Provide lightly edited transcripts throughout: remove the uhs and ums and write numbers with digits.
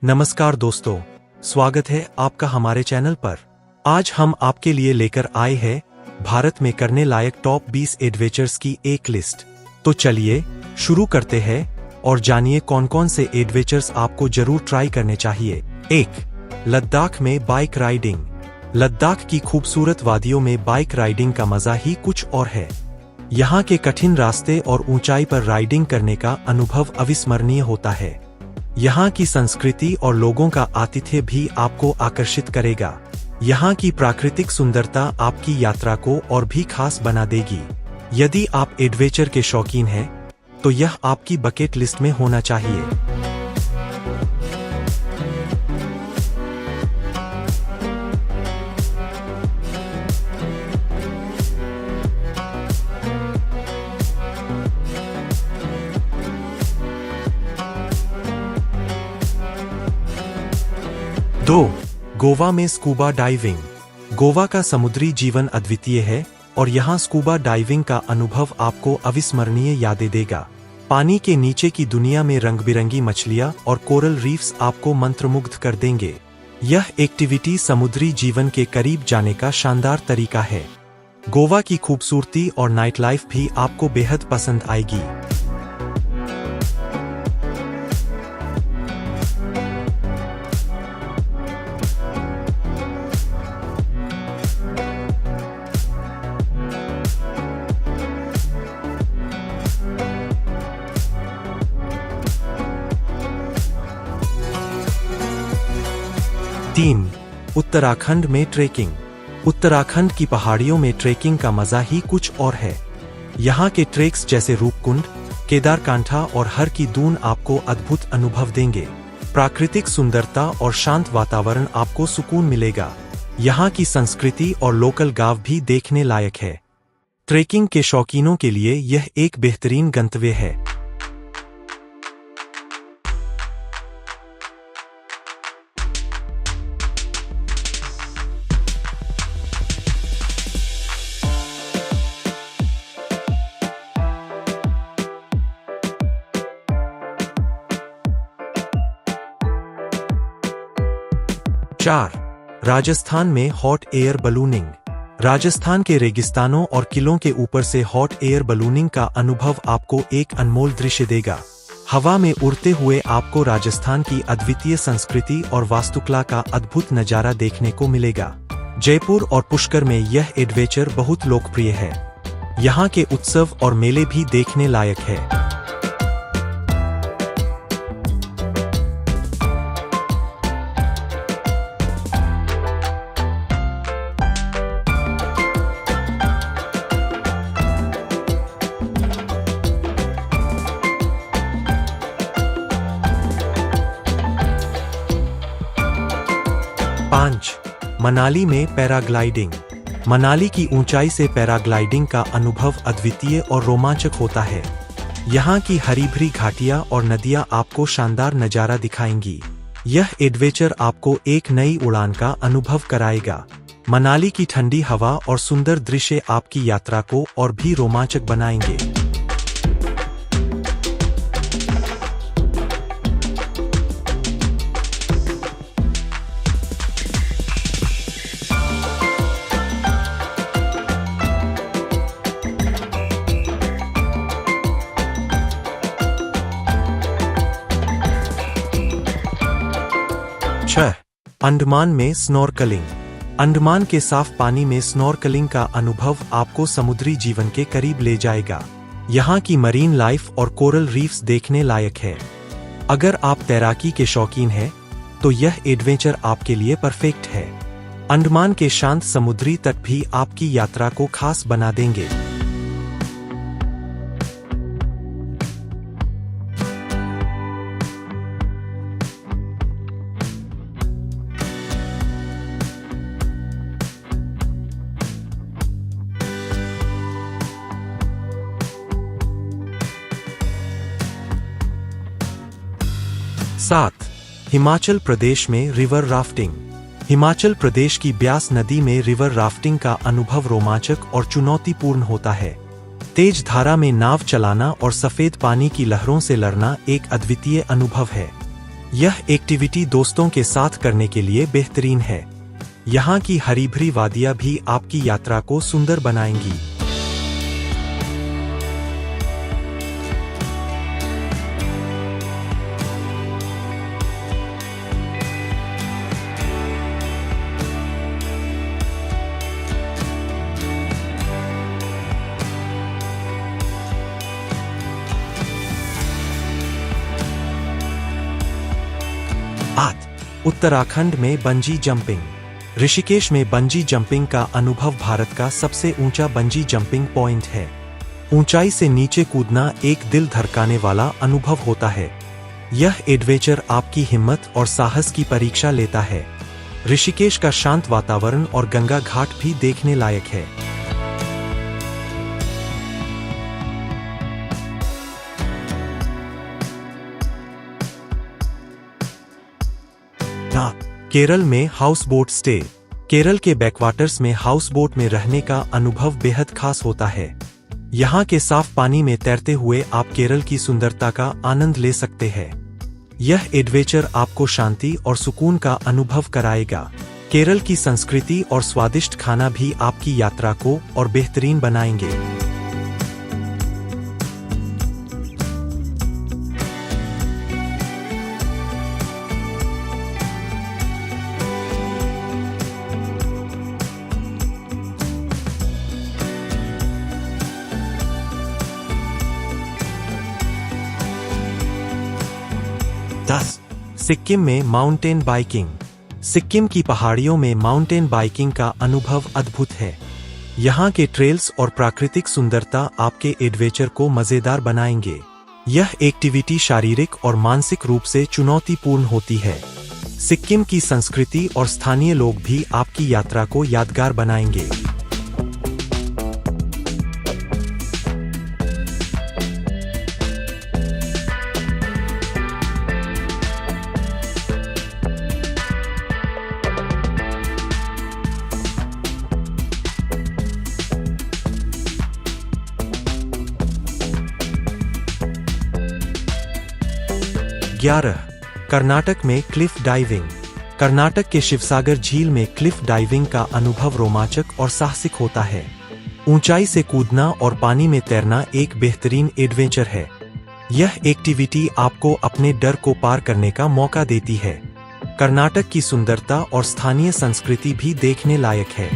नमस्कार दोस्तों, स्वागत है आपका हमारे चैनल पर। आज हम आपके लिए लेकर आए हैं भारत में करने लायक टॉप 20 एडवेंचर्स की एक लिस्ट। तो चलिए शुरू करते हैं और जानिए कौन कौन से एडवेंचर्स आपको जरूर ट्राई करने चाहिए। 1. लद्दाख में बाइक राइडिंग। लद्दाख की खूबसूरत वादियों में बाइक राइडिंग का मजा ही कुछ और है। यहाँ के कठिन रास्ते और ऊंचाई पर राइडिंग करने का अनुभव अविस्मरणीय होता है। यहाँ की संस्कृति और लोगों का आतिथ्य भी आपको आकर्षित करेगा। यहाँ की प्राकृतिक सुंदरता आपकी यात्रा को और भी खास बना देगी। यदि आप एडवेंचर के शौकीन हैं, तो यह आपकी बकेट लिस्ट में होना चाहिए। 2. गोवा में स्कूबा डाइविंग। गोवा का समुद्री जीवन अद्वितीय है और यहाँ स्कूबा डाइविंग का अनुभव आपको अविस्मरणीय यादें देगा। पानी के नीचे की दुनिया में रंग-बिरंगी मछलियाँ और कोरल रीफ्स आपको मंत्रमुग्ध कर देंगे। यह एक्टिविटी समुद्री जीवन के करीब जाने का शानदार तरीका है। गोवा की खूबसूरती और नाइट लाइफ भी आपको बेहद पसंद आएगी। 3. उत्तराखंड में ट्रेकिंग। उत्तराखंड की पहाड़ियों में ट्रेकिंग का मजा ही कुछ और है। यहाँ के ट्रेक्स जैसे रूपकुंड, केदारकांठा और हर की दून आपको अद्भुत अनुभव देंगे। प्राकृतिक सुंदरता और शांत वातावरण आपको सुकून मिलेगा। यहाँ की संस्कृति और लोकल गांव भी देखने लायक है। ट्रेकिंग के शौकीनों के लिए यह एक बेहतरीन गंतव्य है। 4. राजस्थान में हॉट एयर बलूनिंग। राजस्थान के रेगिस्तानों और किलों के ऊपर से हॉट एयर बलूनिंग का अनुभव आपको एक अनमोल दृश्य देगा। हवा में उड़ते हुए आपको राजस्थान की अद्वितीय संस्कृति और वास्तुकला का अद्भुत नजारा देखने को मिलेगा। जयपुर और पुष्कर में यह एडवेंचर बहुत लोकप्रिय है। यहाँ के उत्सव और मेले भी देखने लायक है। 5. मनाली में पैराग्लाइडिंग। मनाली की ऊंचाई से पैराग्लाइडिंग का अनुभव अद्वितीय और रोमांचक होता है। यहाँ की हरी भरी घाटियाँ और नदियाँ आपको शानदार नज़ारा दिखाएंगी। यह एडवेंचर आपको एक नई उड़ान का अनुभव कराएगा। मनाली की ठंडी हवा और सुंदर दृश्य आपकी यात्रा को और भी रोमांचक बनाएंगे। 6. अंडमान में स्नॉर्कलिंग। अंडमान के साफ पानी में स्नॉर्कलिंग का अनुभव आपको समुद्री जीवन के करीब ले जाएगा। यहाँ की मरीन लाइफ और कोरल रीफ्स देखने लायक है। अगर आप तैराकी के शौकीन हैं, तो यह एडवेंचर आपके लिए परफेक्ट है। अंडमान के शांत समुद्री तट भी आपकी यात्रा को खास बना देंगे। 7. हिमाचल प्रदेश में रिवर राफ्टिंग। हिमाचल प्रदेश की ब्यास नदी में रिवर राफ्टिंग का अनुभव रोमांचक और चुनौतीपूर्ण होता है। तेज धारा में नाव चलाना और सफेद पानी की लहरों से लड़ना एक अद्वितीय अनुभव है। यह एक्टिविटी दोस्तों के साथ करने के लिए बेहतरीन है। यहाँ की हरी भरी वादियाँ भी आपकी यात्रा को सुंदर बनाएंगी। 8 उत्तराखंड में बंजी जंपिंग। ऋषिकेश में बंजी जंपिंग का अनुभव भारत का सबसे ऊंचा बंजी जंपिंग पॉइंट है। ऊंचाई से नीचे कूदना एक दिल धड़काने वाला अनुभव होता है। यह एडवेंचर आपकी हिम्मत और साहस की परीक्षा लेता है। ऋषिकेश का शांत वातावरण और गंगा घाट भी देखने लायक है। केरल में हाउस बोट स्टे। केरल के बैकवाटर्स में हाउस बोट में रहने का अनुभव बेहद खास होता है। यहाँ के साफ पानी में तैरते हुए आप केरल की सुंदरता का आनंद ले सकते हैं। यह एडवेंचर आपको शांति और सुकून का अनुभव कराएगा। केरल की संस्कृति और स्वादिष्ट खाना भी आपकी यात्रा को और बेहतरीन बनाएंगे। सिक्किम में माउंटेन बाइकिंग। सिक्किम की पहाड़ियों में माउंटेन बाइकिंग का अनुभव अद्भुत है। यहाँ के ट्रेल्स और प्राकृतिक सुंदरता आपके एडवेंचर को मजेदार बनाएंगे। यह एक्टिविटी शारीरिक और मानसिक रूप से चुनौतीपूर्ण होती है। सिक्किम की संस्कृति और स्थानीय लोग भी आपकी यात्रा को यादगार बनाएंगे। कर्नाटक में क्लिफ डाइविंग। कर्नाटक के शिवसागर झील में क्लिफ डाइविंग का अनुभव रोमांचक और साहसिक होता है। ऊंचाई से कूदना और पानी में तैरना एक बेहतरीन एडवेंचर है। यह एक्टिविटी आपको अपने डर को पार करने का मौका देती है। कर्नाटक की सुंदरता और स्थानीय संस्कृति भी देखने लायक है।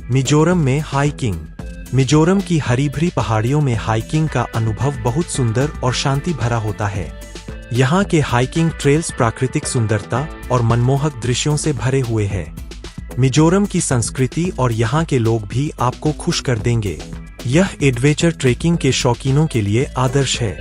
मिजोरम में हाइकिंग। मिजोरम की हरी भरी पहाड़ियों में हाइकिंग का अनुभव बहुत सुंदर और शांति भरा होता है। यहाँ के हाइकिंग ट्रेल्स प्राकृतिक सुंदरता और मनमोहक दृश्यों से भरे हुए हैं। मिजोरम की संस्कृति और यहाँ के लोग भी आपको खुश कर देंगे। यह एडवेंचर ट्रेकिंग के शौकीनों के लिए आदर्श है।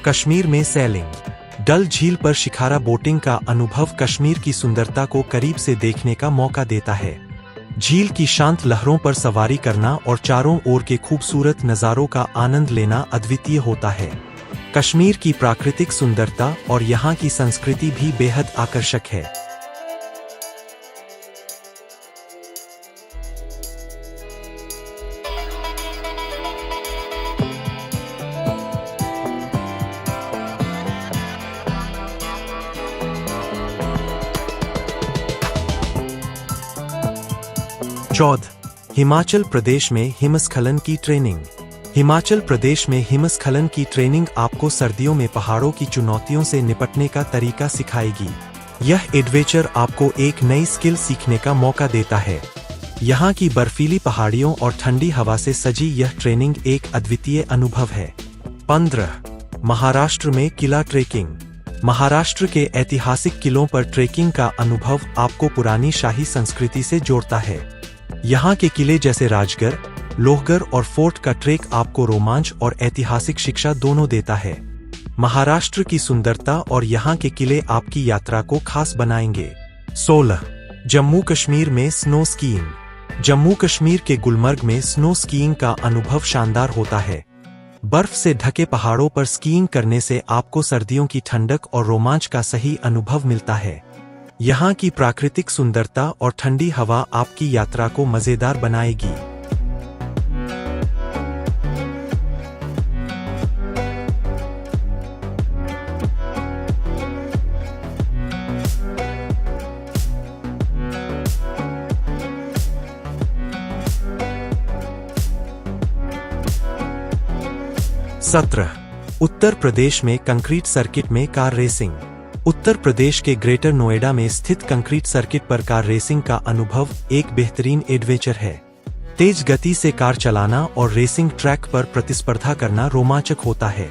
कश्मीर में सैलिंग। डल झील पर शिकारा बोटिंग का अनुभव कश्मीर की सुंदरता को करीब से देखने का मौका देता है। झील की शांत लहरों पर सवारी करना और चारों ओर के खूबसूरत नज़ारों का आनंद लेना अद्वितीय होता है। कश्मीर की प्राकृतिक सुंदरता और यहाँ की संस्कृति भी बेहद आकर्षक है। हिमाचल प्रदेश में हिमस्खलन की ट्रेनिंग। हिमाचल प्रदेश में हिमस्खलन की ट्रेनिंग आपको सर्दियों में पहाड़ों की चुनौतियों से निपटने का तरीका सिखाएगी। यह एडवेंचर आपको एक नई स्किल सीखने का मौका देता है। यहाँ की बर्फीली पहाड़ियों और ठंडी हवा से सजी यह ट्रेनिंग एक अद्वितीय अनुभव है। 15 महाराष्ट्र में किला ट्रेकिंग। महाराष्ट्र के ऐतिहासिक किलों पर ट्रेकिंग का अनुभव आपको पुरानी शाही संस्कृति से जोड़ता है। यहाँ के किले जैसे राजगढ़, लोहगढ़ और फोर्ट का ट्रेक आपको रोमांच और ऐतिहासिक शिक्षा दोनों देता है। महाराष्ट्र की सुंदरता और यहाँ के किले आपकी यात्रा को खास बनाएंगे। 16. जम्मू कश्मीर में स्नो स्कीइंग। जम्मू कश्मीर के गुलमर्ग में स्नो स्कीइंग का अनुभव शानदार होता है। बर्फ से ढके पहाड़ों पर स्कीइंग करने से आपको सर्दियों की ठंडक और रोमांच का सही अनुभव मिलता है। यहाँ की प्राकृतिक सुंदरता और ठंडी हवा आपकी यात्रा को मजेदार बनाएगी। सत्रह. उत्तर प्रदेश में कंक्रीट सर्किट में कार रेसिंग। उत्तर प्रदेश के ग्रेटर नोएडा में स्थित कंक्रीट सर्किट पर कार रेसिंग का अनुभव एक बेहतरीन एडवेंचर है। तेज गति से कार चलाना और रेसिंग ट्रैक पर प्रतिस्पर्धा करना रोमांचक होता है।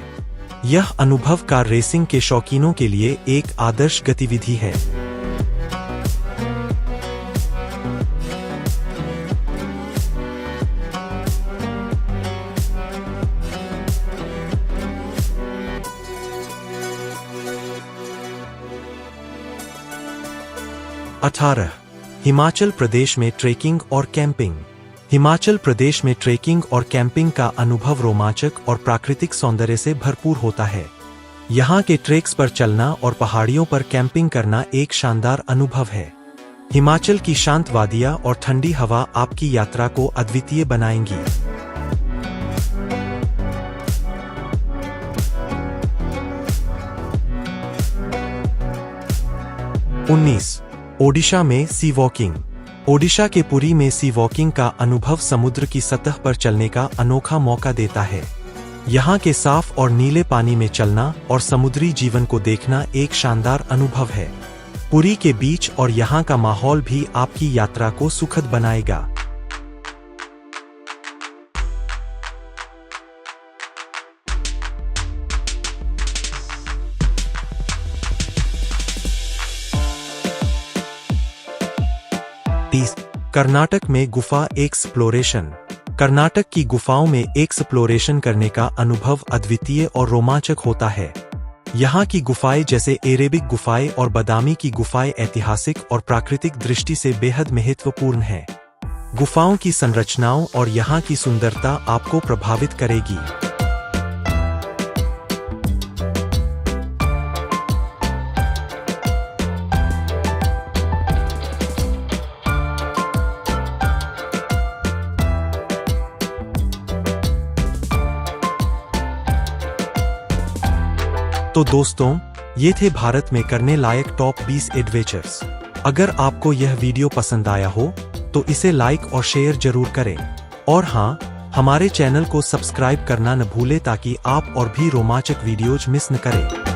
यह अनुभव कार रेसिंग के शौकीनों के लिए एक आदर्श गतिविधि है। अठारह. हिमाचल प्रदेश में ट्रेकिंग और कैंपिंग। हिमाचल प्रदेश में ट्रेकिंग और कैंपिंग का अनुभव रोमांचक और प्राकृतिक सौंदर्य से भरपूर होता है। यहाँ के ट्रेक्स पर चलना और पहाड़ियों पर कैंपिंग करना एक शानदार अनुभव है। हिमाचल की शांत वादियाँ और ठंडी हवा आपकी यात्रा को अद्वितीय बनाएंगी। 19. ओडिशा में सी वॉकिंग। ओडिशा के पुरी में सी वॉकिंग का अनुभव समुद्र की सतह पर चलने का अनोखा मौका देता है। यहाँ के साफ और नीले पानी में चलना और समुद्री जीवन को देखना एक शानदार अनुभव है। पुरी के बीच और यहाँ का माहौल भी आपकी यात्रा को सुखद बनाएगा। कर्नाटक में गुफा एक्सप्लोरेशन। कर्नाटक की गुफाओं में एक्सप्लोरेशन करने का अनुभव अद्वितीय और रोमांचक होता है। यहाँ की गुफाएं जैसे एरेबिक गुफाएं और बादामी की गुफाएं ऐतिहासिक और प्राकृतिक दृष्टि से बेहद महत्वपूर्ण हैं। गुफाओं की संरचनाओं और यहाँ की सुंदरता आपको प्रभावित करेगी। तो दोस्तों, ये थे भारत में करने लायक टॉप 20 एडवेंचर्स। अगर आपको यह वीडियो पसंद आया हो तो इसे लाइक और शेयर जरूर करें। और हाँ, हमारे चैनल को सब्सक्राइब करना न भूलें ताकि आप और भी रोमांचक वीडियोज मिस न करें।